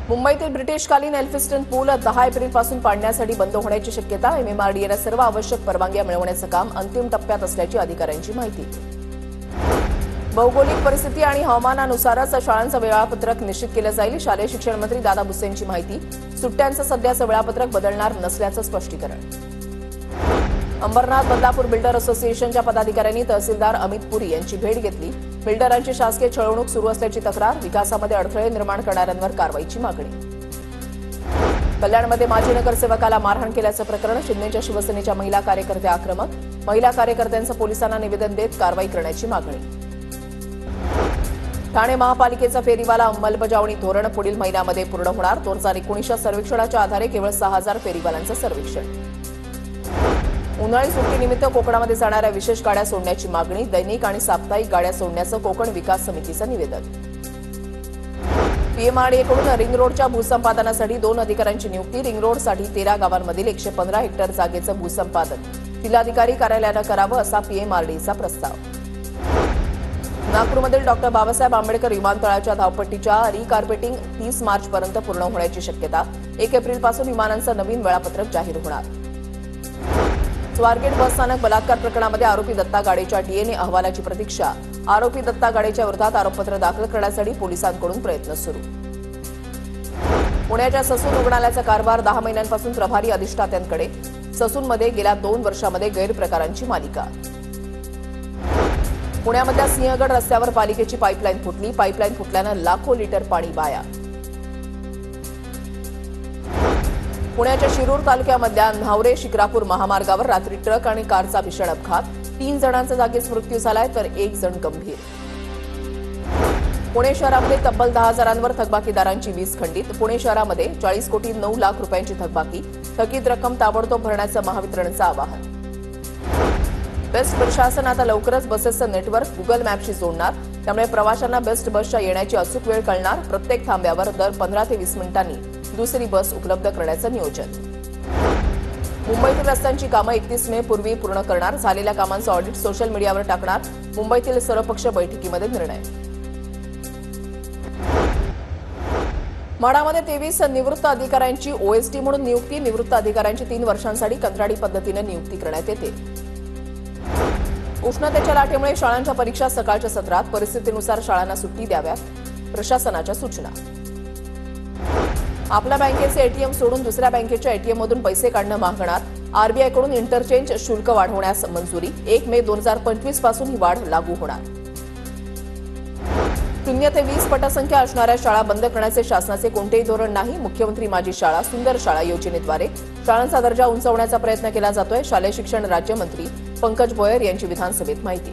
मुंबईतील ब्रिटिशकालीन एल्फिस्टन पूल 10 एप्रिलपासून पाडण्यासाठी बंद होण्याची शक्यता. MMRDAने सर्व आवश्यक परवानग्या मिळवण्याचं काम अंतिम टप्प्यात असल्याची अधिकाऱ्यांची माहिती. भौगोलिक परिस्थिती आणि हवामानानुसारच शाळांचं वेळापत्रक निश्चित केलं जाईल. शालेय शिक्षण मंत्री दादा भुसेंची माहिती. सुट्ट्यांचं सध्याचं वेळापत्रक बदलणार नसल्याचं स्पष्टीकरण. अंबरनाथ बदलापूर बिल्डर असोसिएशनच्या पदाधिकाऱ्यांनी तहसीलदार अमित पुरी यांची भेट घेतली. बिल्डरांची शासकीय छळवणूक सुरू असल्याची तक्रार. विकासामध्ये अडथळे निर्माण करणाऱ्यांवर कारवाईची मागणी. कल्याणमध्ये माजी नगरसेवकाला मारहाण केल्याचं प्रकरण. शिंदेच्या शिवसेनेच्या महिला कार्यकर्त्या आक्रमक. महिला कार्यकर्त्यांचं पोलिसांना निवेदन देत कारवाई करण्याची मागणी. ठाणे महापालिकेचा फेरीवाला अंमलबजावणी धोरण पुढील महिन्यामध्ये पूर्ण होणार. 2019च्या सर्वेक्षणाच्या आधारे केवळ 6,000 फेरीवाल्यांचं सर्वेक्षण. उन्हाळी सुट्टीनिमित्त कोकणामध्ये जाणाऱ्या विशेष गाड्या सोडण्याची मागणी. दैनिक आणि साप्ताहिक गाड्या सोडण्याचं कोकण विकास समितीचं निवेदन. PMRDAकडून रिंग रोडच्या भूसंपादनासाठी 2 अधिकाऱ्यांची नियुक्ती. रिंग रोडसाठी 13 गावांमधील 115 हेक्टर जागेचं भूसंपादन जिल्हाधिकारी कार्यालयानं करावं असा PMRDAचा प्रस्ताव. नागपूरमधील डॉ. बाबासाहेब आंबेडकर विमानतळाच्या धावपट्टीच्या रिकार्पेटिंग 30 मार्चपर्यंत पूर्ण होण्याची शक्यता. 1 एप्रिलपासून विमानांचं नवीन वेळापत्रक जाहीर होणार. स्वारगेट बस स्थानक बलात्कार प्रकरणामध्ये आरोपी दत्ता गाडेच्या DNA अहवालाची प्रतीक्षा. आरोपी दत्ता गाडेच्या विरोधात आरोपपत्र दाखल करण्यासाठी पोलिसांकडून प्रयत्न सुरू. पुण्याच्या ससून रुग्णालयाचा कारभार 10 महिन्यांपासून प्रभारी अधिष्ठात्यांकडे. ससूनमध्ये गेल्या 2 वर्षांमध्ये गैरप्रकारांची मालिका. पुण्यामधल्या सिंहगड रस्त्यावर पालिकेची पाईपलाईन फुटली. पाईपलाईन फुटल्यानं लाखो लिटर पाणी वाया. पुण्याच्या शिरूर तालुक्यामधल्या न्हावरे शिक्रापूर महामार्गावर रात्री ट्रक आणि कारचा भीषण अपघात. 3 जणांचा जागीच मृत्यू झालाय तर 1 जण गंभीर. पुणे शहरामध्ये तब्बल 10 जणांवर थकबाकीदारांची वीज खंडित. पुणे शहरामध्ये 40 कोटी 9 लाख रुपयांची थकबाकी. थकीत रक्कम ताबडतोब भरण्याचं महावितरणचं आवाहन. बेस्ट प्रशासन आता लवकरच बसेसचं नेटवर्क गुगल मॅपशी जोडणार. त्यामुळे प्रवाशांना बेस्ट बसच्या येण्याची अचूक वेळ कळणार. प्रत्येक थांब्यावर दर 15 ते 20 मिनिटांनी दुसरी बस उपलब्ध करण्याचं नियोजन. मुंबईतील रस्त्यांची कामं 31 मे पूर्वी पूर्ण करणार. झालेल्या कामांचं ऑडिट सोशल मीडियावर टाकणार. मुंबईतील सर्वपक्ष बैठकीमध्ये निर्णय. माढामध्ये 23 निवृत्त अधिकाऱ्यांची OST म्हणून नियुक्ती. निवृत्त अधिकाऱ्यांची 3 वर्षांसाठी कंत्राटी पद्धतीने नियुक्ती करण्यात येते. उष्णतेच्या लाटेमुळे शाळांच्या परीक्षा सकाळच्या सत्रात. परिस्थितीनुसार शाळांना सुट्टी द्याव्यात. प्रशासनाच्या सूचना. आपल्या बँकेचे ATM सोडून दुसऱ्या बँकेच्या ATMमधून पैसे काढणं मागणार. RBIकडून इंटरचेंज शुल्क वाढवण्यास मंजुरी. 1 मे 2025 पासून ही वाढ लागू होणार. 0 ते 20 पटसंख्या असणाऱ्या शाळा बंद करण्याचे शासनाचे कोणतेही धोरण नाही. मुख्यमंत्री माझी शाळा सुंदर शाळा योजनेद्वारे शाळांचा दर्जा उंचावण्याचा प्रयत्न केला जातोय. शालेय शिक्षण राज्यमंत्री पंकज भोयर यांची विधानसभेत माहिती.